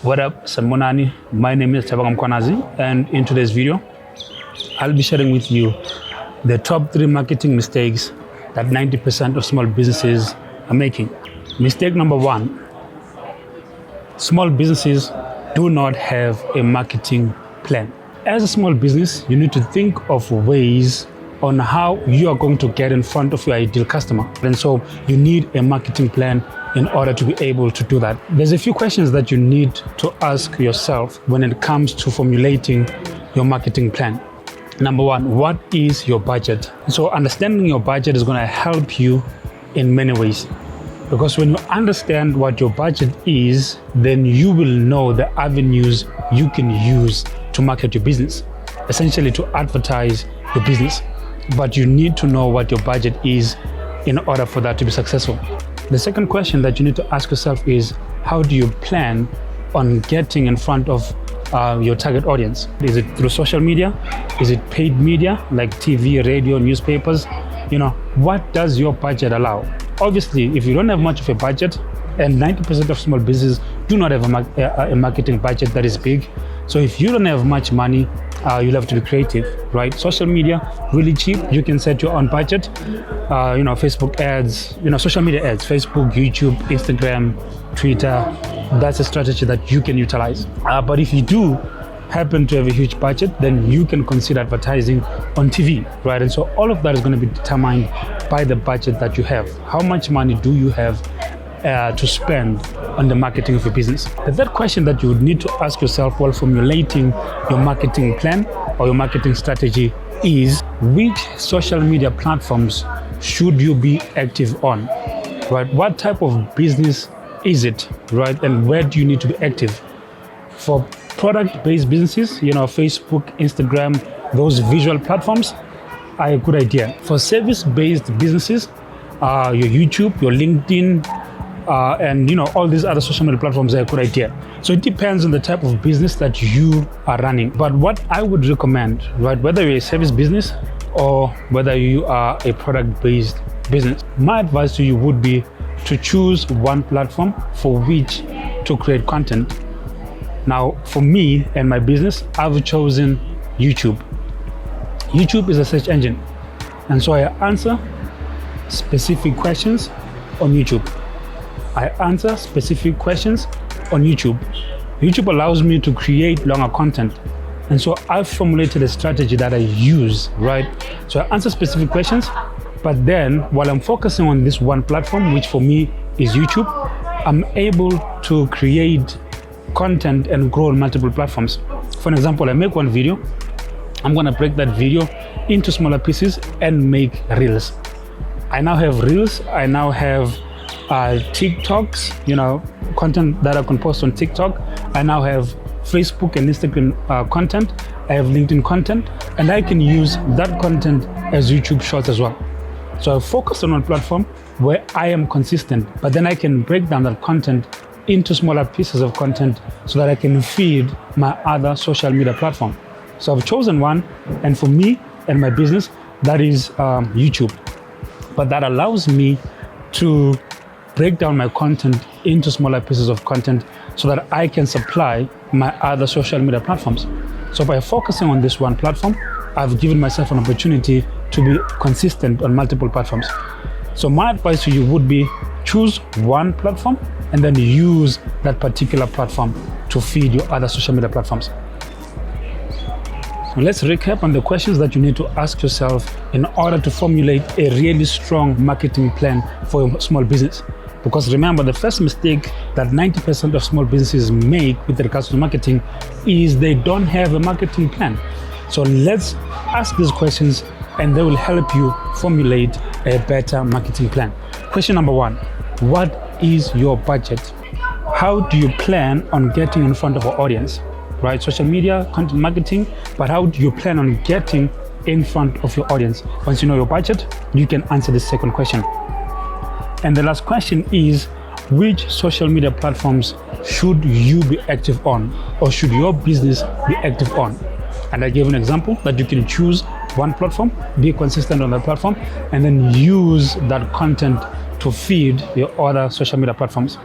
What up, Sanmonani? My name is Thabang Mkhwanazi, and in today's video, I'll be sharing with you the top 3 marketing mistakes that 90% of small businesses are making. Mistake number 1, small businesses do not have a marketing plan. As a small business, you need to think of ways on how you are going to get in front of your ideal customer. And so you need a marketing plan in order to be able to do that. There's a few questions that you need to ask yourself when it comes to formulating your marketing plan. Number 1, what is your budget? So understanding your budget is going to help you in many ways. Because when you understand what your budget is, then you will know the avenues you can use to market your business, essentially to advertise your business. But you need to know what your budget is in order for that to be successful. The second question that you need to ask yourself is, how do you plan on getting in front of your target audience? Is it through social media? Is it paid media like TV, radio, newspapers? What does your budget allow? Obviously, if you don't have much of a budget, and 90% of small businesses do not have a marketing budget that is big. So if you don't have much money, you'll have to be creative, right? Social media, really cheap. You can set your own budget. Facebook ads, social media ads, Facebook, YouTube, Instagram, Twitter. That's a strategy that you can utilize. But if you do happen to have a huge budget, then you can consider advertising on TV, right? And so all of that is going to be determined by the budget that you have. How much money do you have to spend on the marketing of your business? The third question that you would need to ask yourself while formulating your marketing plan or your marketing strategy is, which social media platforms should you be active on, right? What type of business is it, right? And where do you need to be active? For product-based businesses, Facebook, Instagram, those visual platforms are a good idea. For service-based businesses, your YouTube, your LinkedIn, and all these other social media platforms are a good idea. So it depends on the type of business that you are running. But what I would recommend, right, whether you're a service business or whether you are a product-based business, my advice to you would be to choose one platform for which to create content. Now, for me and my business, I've chosen YouTube. YouTube is a search engine. And so I answer specific questions on YouTube. YouTube allows me to create longer content. And so I've formulated a strategy that I use, right? So I answer specific questions, but then while I'm focusing on this one platform, which for me is YouTube, I'm able to create content and grow on multiple platforms. For example, I make one video. I'm going to break that video into smaller pieces and make reels. I now have reels. I now have TikToks, content that I can post on TikTok. I now have Facebook and Instagram content. I have LinkedIn content, and I can use that content as YouTube Shorts as well. So I focus on one platform where I am consistent, but then I can break down that content into smaller pieces of content so that I can feed my other social media platform. So I've chosen one, and for me and my business, that is YouTube. But that allows me to break down my content into smaller pieces of content so that I can supply my other social media platforms. So by focusing on this one platform, I've given myself an opportunity to be consistent on multiple platforms. So my advice to you would be, choose one platform and then use that particular platform to feed your other social media platforms. So let's recap on the questions that you need to ask yourself in order to formulate a really strong marketing plan for your small business. Because remember, the first mistake that 90% of small businesses make with regards to marketing is they don't have a marketing plan. So let's ask these questions and they will help you formulate a better marketing plan. Question number 1, what is your budget? How do you plan on getting in front of our audience? Right, social media, content marketing, but how do you plan on getting in front of your audience? Once you know your budget, you can answer the second question. And the last question is, which social media platforms should you be active on, or should your business be active on? And I gave an example that you can choose one platform, be consistent on that platform, and then use that content to feed your other social media platforms.